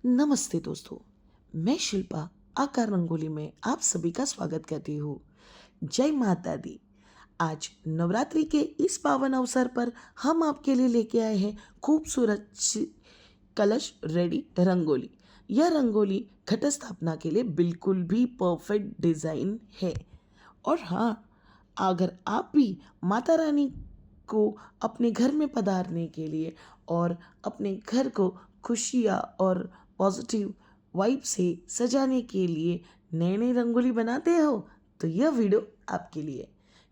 नमस्ते दोस्तों, मैं शिल्पा आकार रंगोली में आप सभी का स्वागत करती हूँ। जय माता दी। आज नवरात्रि के इस पावन अवसर पर हम आपके लिए लेके आए हैं खूबसूरत कलश रेडी रंगोली। यह रंगोली घट स्थापना के लिए बिल्कुल भी परफेक्ट डिज़ाइन है। और हाँ, अगर आप भी माता रानी को अपने घर में पधारने के लिए और अपने घर को खुशियाँ और पॉजिटिव वाइब से सजाने के लिए नई नई रंगोली बनाते हो, तो यह वीडियो आपके लिए।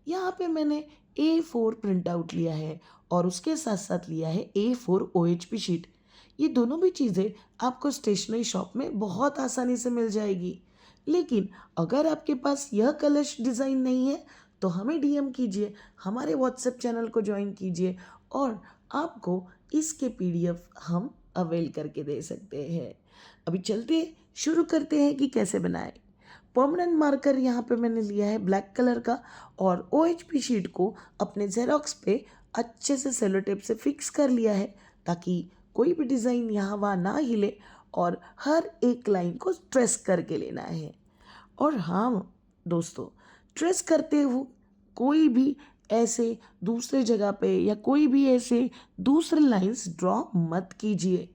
यहाँ पे मैंने A4 प्रिंट आउट लिया है और उसके साथ साथ लिया है A4 OHP शीट। ये दोनों भी चीज़ें आपको स्टेशनरी शॉप में बहुत आसानी से मिल जाएगी। लेकिन अगर आपके पास यह कलश डिज़ाइन नहीं है तो हमें डीएम कीजिए, हमारे व्हाट्सएप चैनल को ज्वाइन कीजिए और आपको इसके पीडीएफ हम अवेल करके दे सकते हैं। अभी चलते शुरू करते हैं कि कैसे बनाएं। परमानेंट मार्कर यहाँ पे मैंने लिया है ब्लैक कलर का और OHP शीट को अपने जेरोक्स पे अच्छे से सेलो टेप से फिक्स कर लिया है ताकि कोई भी डिज़ाइन यहाँ वहाँ ना हिले और हर एक लाइन को ट्रेस करके लेना है। और हाँ दोस्तों, ट्रेस करते हुए कोई भी ऐसे दूसरे जगह पे या कोई भी ऐसे दूसरे लाइंस ड्रॉ मत कीजिए।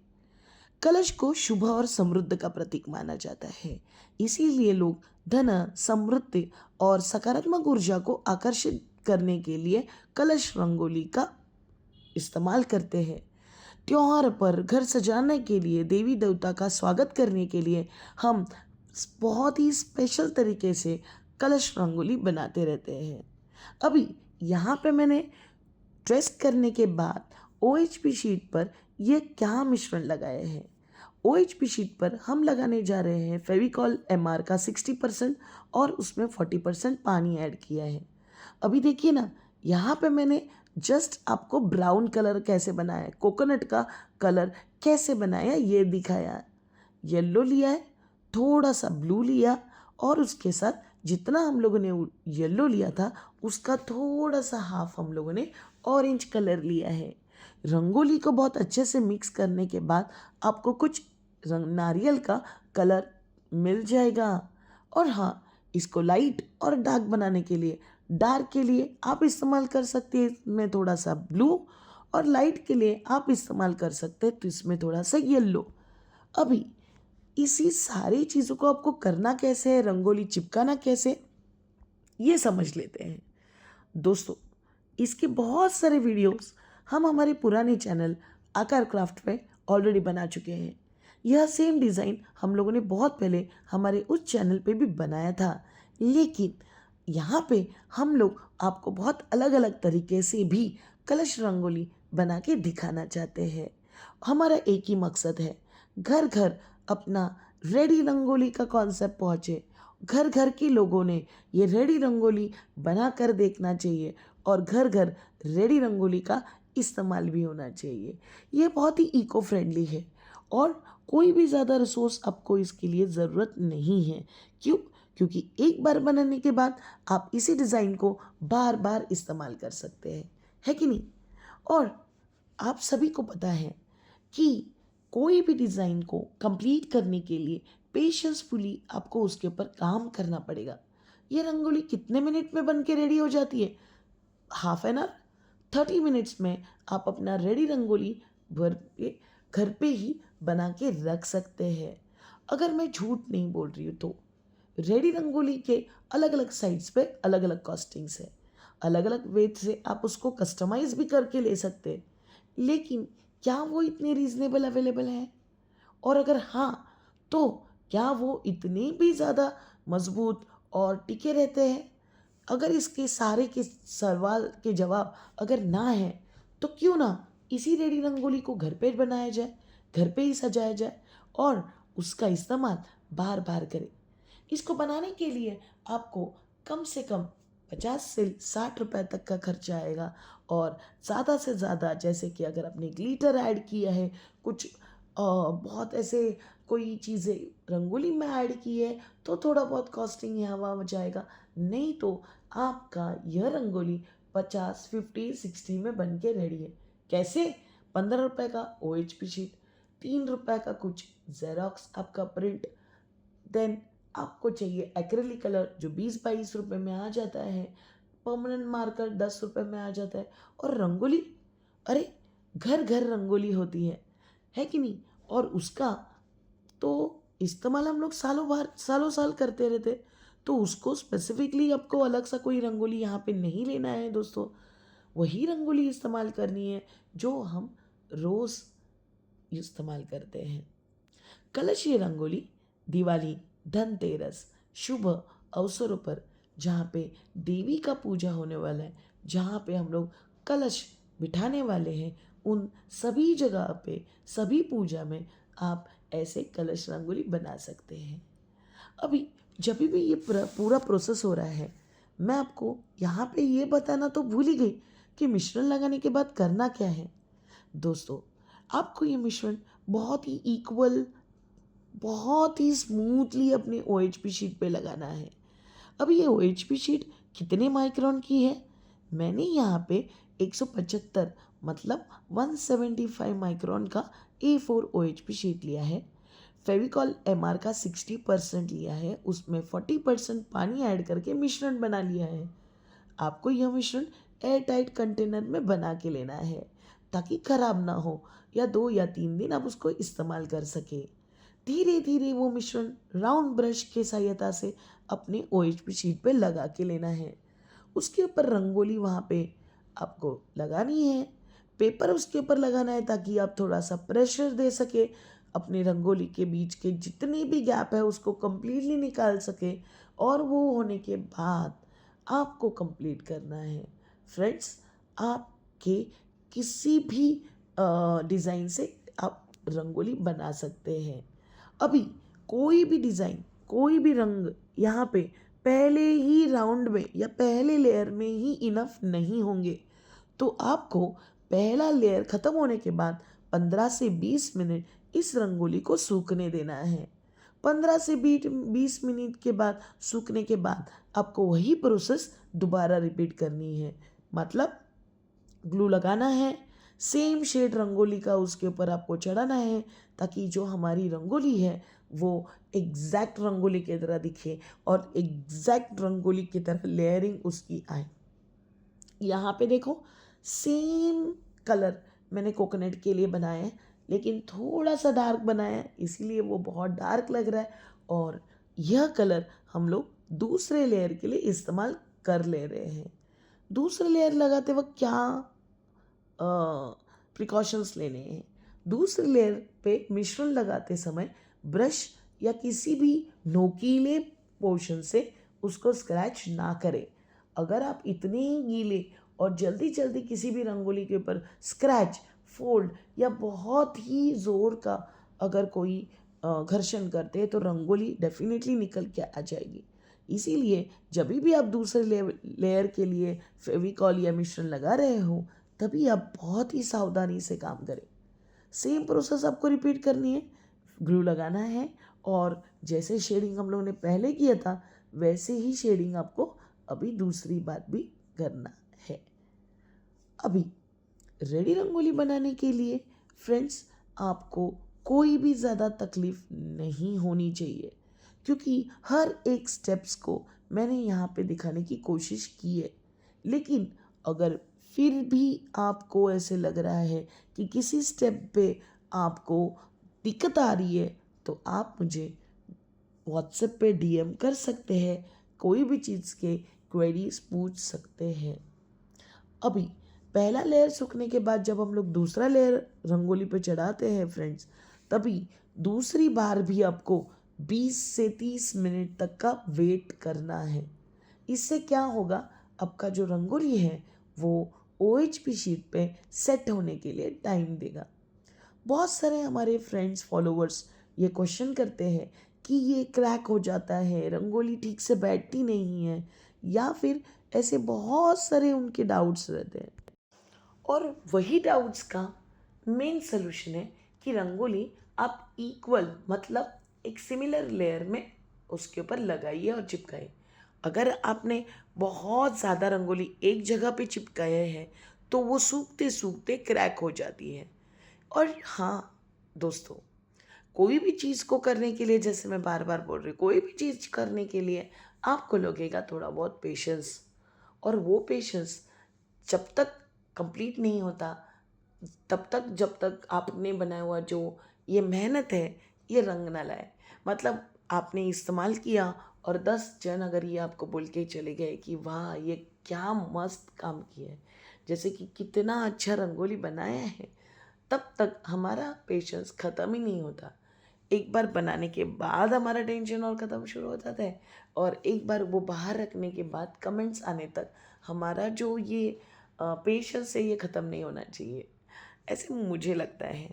कलश को शुभ और समृद्ध का प्रतीक माना जाता है, इसीलिए लोग धन, समृद्धि और सकारात्मक ऊर्जा को आकर्षित करने के लिए कलश रंगोली का इस्तेमाल करते हैं। त्योहार पर घर सजाने के लिए, देवी देवता का स्वागत करने के लिए हम बहुत ही स्पेशल तरीके से कलश रंगोली बनाते रहते हैं। अभी यहाँ पे मैंने ट्रेस करने के बाद OHP शीट पर ये क्या मिश्रण लगाए हैं। OHP शीट पर हम लगाने जा रहे हैं फेविकॉल MR का 60% और उसमें 40% पानी ऐड किया है। अभी देखिए ना, यहाँ पे मैंने जस्ट आपको ब्राउन कलर कैसे बनाया, कोकोनट का कलर कैसे बनाया ये दिखाया। येलो लिया है, थोड़ा सा ब्लू लिया और उसके साथ जितना हम लोगों ने येलो लिया था उसका थोड़ा सा हाफ हम लोगों ने ऑरेंज कलर लिया है। रंगोली को बहुत अच्छे से मिक्स करने के बाद आपको कुछ नारियल का कलर मिल जाएगा। और हाँ, इसको लाइट और डार्क बनाने के लिए, डार्क के लिए आप इस्तेमाल कर सकते हैं इसमें थोड़ा सा ब्लू और लाइट के लिए आप इस्तेमाल कर सकते हैं तो इसमें थोड़ा सा येलो। अभी इसी सारी चीज़ों को आपको करना कैसे है, रंगोली चिपकाना कैसे, ये समझ लेते हैं। दोस्तों, इसके बहुत सारे वीडियोस हम हमारे पुराने चैनल आकार क्राफ्ट पे ऑलरेडी बना चुके हैं। यह सेम डिज़ाइन हम लोगों ने बहुत पहले हमारे उस चैनल पे भी बनाया था, लेकिन यहाँ पे हम लोग आपको बहुत अलग अलग तरीके से भी कलश रंगोली बना के दिखाना चाहते हैं। हमारा एक ही मकसद है, घर घर अपना रेडी रंगोली का कॉन्सेप्ट पहुँचे। घर घर के लोगों ने ये रेडी रंगोली बना कर देखना चाहिए और घर घर रेडी रंगोली का इस्तेमाल भी होना चाहिए। ये बहुत ही इको फ्रेंडली है और कोई भी ज़्यादा रिसोर्स आपको इसके लिए ज़रूरत नहीं है। क्यों? क्योंकि एक बार बनाने के बाद आप इसी डिज़ाइन को बार बार इस्तेमाल कर सकते हैं, है कि नहीं? और आप सभी को पता है कि कोई भी डिज़ाइन को कंप्लीट करने के लिए पेशेंसफुली आपको उसके ऊपर काम करना पड़ेगा। ये रंगोली कितने मिनट में बन के रेडी हो जाती है? हाफ एन आवर, 30 मिनट्स में आप अपना रेडी रंगोली भर के घर पे ही बना के रख सकते हैं। अगर मैं झूठ नहीं बोल रही हूँ तो रेडी रंगोली के अलग अलग साइट्स पे अलग अलग कॉस्टिंग्स है, अलग अलग वे से आप उसको कस्टमाइज भी करके ले सकते हैं। लेकिन क्या वो इतने रीज़नेबल अवेलेबल हैं? और अगर हाँ, तो क्या वो इतने भी ज़्यादा मजबूत और टिके रहते हैं? अगर इसके सारे के सवाल के जवाब अगर ना हैं, तो क्यों ना इसी रेडी रंगोली को घर पे बनाया जाए, घर पे ही सजाया जाए और उसका इस्तेमाल बार बार करें। इसको बनाने के लिए आपको कम से कम 50 से 60 रुपए तक का खर्चा आएगा और ज़्यादा से ज़्यादा जैसे कि अगर आपने ग्लिटर ऐड किया है, कुछ बहुत ऐसे कोई चीज़ें रंगोली में ऐड की है तो थोड़ा बहुत कॉस्टिंग यहाँ वहाँ हो जाएगा। नहीं तो आपका यह रंगोली 50, 50, 60 में बन के रेडी है। कैसे? 15 रुपए का OHP शीट, ₹3 का कुछ जेरोक्स आपका प्रिंट, देन आपको चाहिए एक्रेलिक कलर जो 20-22 रुपए में आ जाता है, परमानेंट मार्कर 10 रुपए में आ जाता है, और रंगोली, अरे घर घर रंगोली होती है कि नहीं? और उसका तो इस्तेमाल हम लोग सालों साल करते रहते, तो उसको स्पेसिफिकली आपको अलग सा कोई रंगोली यहाँ पे नहीं लेना है दोस्तों। वही रंगोली इस्तेमाल करनी है जो हम रोज़ इस्तेमाल करते हैं। कलशीय रंगोली दिवाली, धनतेरस, शुभ अवसरों पर जहाँ पे देवी का पूजा होने वाला है, जहाँ पे हम लोग कलश बिठाने वाले हैं, उन सभी जगह पे, सभी पूजा में आप ऐसे कलश रंगोली बना सकते हैं। अभी जब भी ये पूरा प्रोसेस हो रहा है, मैं आपको यहाँ पे ये बताना तो भूल ही गई कि मिश्रण लगाने के बाद करना क्या है। दोस्तों, आपको ये मिश्रण बहुत ही इक्वल, बहुत ही स्मूथली अपनी OHP शीट पे लगाना है। अब ये OHP शीट कितने माइक्रोन की है? मैंने यहाँ पे 175 मतलब 175 माइक्रोन का A4 OHP शीट लिया है। फेविकॉल MR का 60% लिया है, उसमें 40% पानी ऐड करके मिश्रण बना लिया है। आपको यह मिश्रण एयर टाइट कंटेनर में बना के लेना है ताकि खराब ना हो, या 2 या 3 दिन आप उसको इस्तेमाल कर सके। धीरे धीरे वो मिश्रण राउंड ब्रश के सहायता से अपने OHP शीट पे लगा के लेना है। उसके ऊपर रंगोली वहाँ पे आपको लगानी है, पेपर उसके ऊपर लगाना है ताकि आप थोड़ा सा प्रेशर दे सके, अपने रंगोली के बीच के जितनी भी गैप है उसको कम्प्लीटली निकाल सके, और वो होने के बाद आपको कंप्लीट करना है। फ्रेंड्स, आपके किसी भी डिज़ाइन से आप रंगोली बना सकते हैं। अभी कोई भी डिज़ाइन, कोई भी रंग यहाँ पे पहले ही राउंड में या पहले लेयर में ही इनफ नहीं होंगे, तो आपको पहला लेयर ख़त्म होने के बाद 15 से 20 मिनट इस रंगोली को सूखने देना है। 15 से 20 मिनट के बाद सूखने के बाद आपको वही प्रोसेस दोबारा रिपीट करनी है। मतलब ग्लू लगाना है, सेम शेड रंगोली का उसके ऊपर आपको चढ़ाना है ताकि जो हमारी रंगोली है वो एग्जैक्ट रंगोली की तरह दिखे और एग्जैक्ट रंगोली की तरह लेयरिंग उसकी आए। यहाँ पे देखो, सेम कलर मैंने कोकोनट के लिए बनाया है, लेकिन थोड़ा सा डार्क बनाया है, इसीलिए वो बहुत डार्क लग रहा है, और यह कलर हम लोग दूसरे लेयर के लिए इस्तेमाल कर ले रहे हैं। दूसरे लेयर लगाते वक्त क्या प्रिकॉशंस लेने हैं? दूसरे लेयर पे मिश्रण लगाते समय ब्रश या किसी भी नोकीले पोर्शन से उसको स्क्रैच ना करें। अगर आप इतने ही गीले और जल्दी जल्दी किसी भी रंगोली के ऊपर स्क्रैच, फोल्ड या बहुत ही ज़ोर का अगर कोई घर्षण करते हैं तो रंगोली डेफिनेटली निकल के आ जाएगी। इसीलिए जब भी आप दूसरे लेयर के लिए फेविकॉल या मिश्रण लगा रहे हो, तभी आप बहुत ही सावधानी से काम करें। सेम प्रोसेस आपको रिपीट करनी है, ग्लू लगाना है, और जैसे शेडिंग हम लोगों ने पहले किया था वैसे ही शेडिंग आपको अभी दूसरी बात भी करना है। अभी रेडी रंगोली बनाने के लिए फ्रेंड्स आपको कोई भी ज़्यादा तकलीफ़ नहीं होनी चाहिए, क्योंकि हर एक स्टेप्स को मैंने यहाँ पे दिखाने की कोशिश की है। लेकिन अगर फिर भी आपको ऐसे लग रहा है कि किसी स्टेप पे आपको दिक्कत आ रही है, तो आप मुझे व्हाट्सएप पे DM कर सकते हैं, कोई भी चीज़ के क्वेरीज पूछ सकते हैं। अभी पहला लेयर सूखने के बाद जब हम लोग दूसरा लेयर रंगोली पे चढ़ाते हैं फ्रेंड्स, तभी दूसरी बार भी आपको 20 से 30 मिनट तक का वेट करना है। इससे क्या होगा, आपका जो रंगोली है वो OHP शीट पे सेट होने के लिए टाइम देगा। बहुत सारे हमारे फ्रेंड्स, फॉलोवर्स ये क्वेश्चन करते हैं कि ये क्रैक हो जाता है, रंगोली ठीक से बैठती नहीं है, या फिर ऐसे बहुत सारे उनके डाउट्स रहते हैं। और वही डाउट्स का मेन सोल्यूशन है कि रंगोली आप इक्वल मतलब एक सिमिलर लेयर में उसके ऊपर लगाइए और चिपकाइए। अगर आपने बहुत ज़्यादा रंगोली एक जगह पे चिपकाया है तो वो सूखते सूखते क्रैक हो जाती है। और हाँ, दोस्तों, कोई भी चीज़ को करने के लिए, जैसे मैं बार बार बोल रही हूँ, कोई भी चीज़ करने के लिए आपको लगेगा थोड़ा बहुत पेशेंस। और वो पेशेंस जब तक कंप्लीट नहीं होता, तब तक जब तक आपने बनाया हुआ जो ये मेहनत है, ये रंग ना लाए। मतलब आपने इस्तेमाल किया और 10 जन अगर ये आपको बोल के चले गए कि वाह ये क्या मस्त काम किया है, जैसे कि कितना अच्छा रंगोली बनाया है, तब तक हमारा पेशेंस ख़त्म ही नहीं होता। एक बार बनाने के बाद हमारा टेंशन और ख़त्म शुरू हो जाता है, और एक बार वो बाहर रखने के बाद कमेंट्स आने तक हमारा जो ये पेशेंस है, ये ख़त्म नहीं होना चाहिए, ऐसे मुझे लगता है।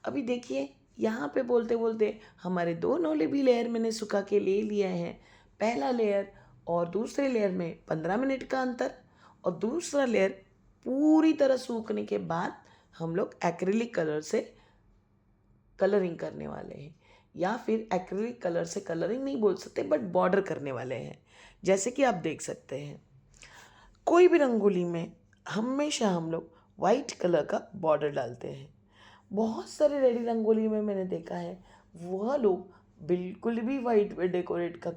अभी देखिए, यहाँ पे बोलते बोलते हमारे दोनों भी लेयर मैंने सुखा के ले लिया है। पहला लेयर और दूसरे लेयर में 15 मिनट का अंतर, और दूसरा लेयर पूरी तरह सूखने के बाद हम लोग एक्रिलिक कलर से कलरिंग करने वाले हैं, या फिर एक्रिलिक कलर से कलरिंग नहीं बोल सकते, बट बॉर्डर करने वाले हैं। जैसे कि आप देख सकते हैं, कोई भी रंगोली में हमेशा हम लोग वाइट कलर का बॉर्डर डालते हैं। बहुत सारे रेडी रंगोली में मैंने देखा है, वह लोग बिल्कुल भी वाइट पे डेकोरेट का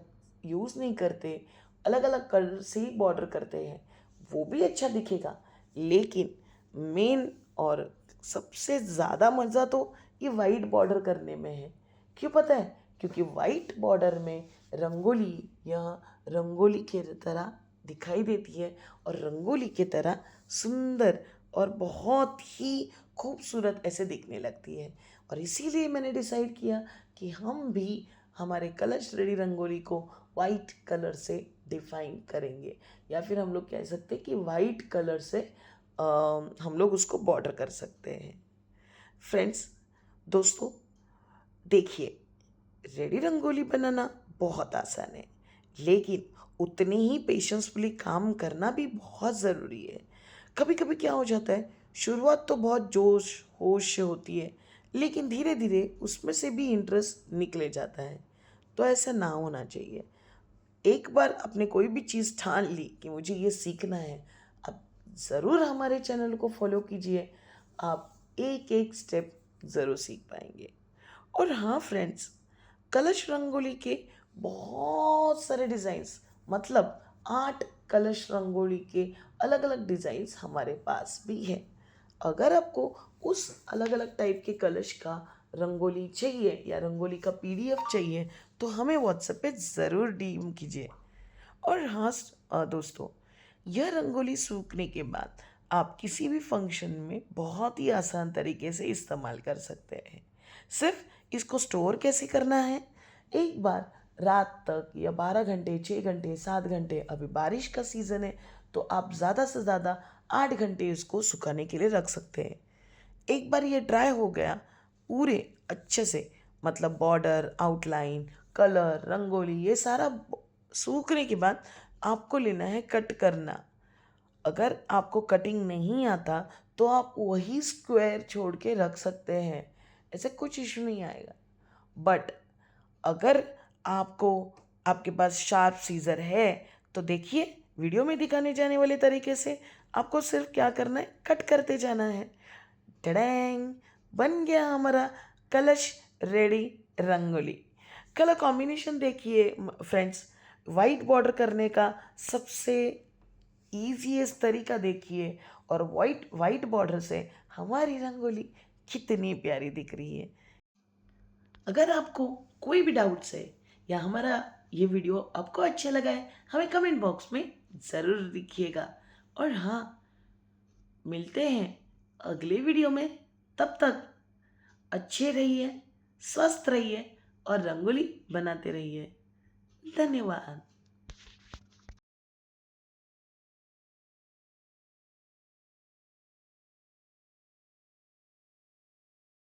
यूज़ नहीं करते, अलग अलग कलर से ही बॉर्डर करते हैं। वो भी अच्छा दिखेगा, लेकिन मेन और सबसे ज़्यादा मज़ा तो ये वाइट बॉर्डर करने में है। क्यों पता है? क्योंकि वाइट बॉर्डर में रंगोली यह रंगोली की तरह दिखाई देती है, और रंगोली की तरह सुंदर और बहुत ही खूबसूरत ऐसे दिखने लगती है। और इसीलिए मैंने डिसाइड किया कि हम भी हमारे कलश रेडी रंगोली को वाइट कलर से डिफाइन करेंगे, या फिर हम लोग कह सकते हैं कि वाइट कलर से हम लोग उसको बॉर्डर कर सकते हैं। फ्रेंड्स, दोस्तों, देखिए, रेडी रंगोली बनाना बहुत आसान है, लेकिन उतने ही पेशेंसफुली काम करना भी बहुत ज़रूरी है। कभी कभी क्या हो जाता है, शुरुआत तो बहुत जोश होश से होती है, लेकिन धीरे धीरे उसमें से भी इंटरेस्ट निकले जाता है। तो ऐसा ना होना चाहिए। एक बार आपने कोई भी चीज़ ठान ली कि मुझे ये सीखना है, आप ज़रूर हमारे चैनल को फॉलो कीजिए। आप एक एक स्टेप ज़रूर सीख पाएंगे। और हाँ फ्रेंड्स, कलश रंगोली के बहुत सारे डिज़ाइंस, मतलब 8 कलश रंगोली के अलग अलग डिज़ाइंस हमारे पास भी है। अगर आपको उस अलग अलग टाइप के कलश का रंगोली चाहिए या रंगोली का पीडीएफ चाहिए, तो हमें व्हाट्सएप पे ज़रूर डीएम कीजिए। और हाँ दोस्तों, यह रंगोली सूखने के बाद आप किसी भी फंक्शन में बहुत ही आसान तरीके से इस्तेमाल कर सकते हैं। सिर्फ इसको स्टोर कैसे करना है, एक बार रात तक या 12 घंटे, 6 घंटे, 7 घंटे, अभी बारिश का सीज़न है तो आप ज़्यादा से ज़्यादा 8 घंटे इसको सुखाने के लिए रख सकते हैं। एक बार ये ड्राई हो गया पूरे अच्छे से, मतलब बॉर्डर, आउटलाइन, कलर, रंगोली, ये सारा सूखने के बाद आपको लेना है कट करना। अगर आपको कटिंग नहीं आता तो आप वही स्क्वायर छोड़ के रख सकते हैं, ऐसे कुछ इशू नहीं आएगा। बट अगर आपको आपके पास शार्प सीज़र है, तो देखिए, वीडियो में दिखाने जाने वाले तरीके से आपको सिर्फ क्या करना है, कट करते जाना है। टडैंग, बन गया हमारा कलश रेडी रंगोली। कलर कॉम्बिनेशन देखिए फ्रेंड्स, वाइट बॉर्डर करने का सबसे ईजीएस्ट तरीका देखिए, और वाइट वाइट बॉर्डर से हमारी रंगोली कितनी प्यारी दिख रही है। अगर आपको कोई भी डाउट्स है, या हमारा ये वीडियो आपको अच्छा लगा है, हमें कमेंट बॉक्स में ज़रूर लिखिएगा। और हाँ, मिलते हैं अगले वीडियो में। तब तक अच्छे रहिए, स्वस्थ रहिए और रंगोली बनाते रहिए। धन्यवाद।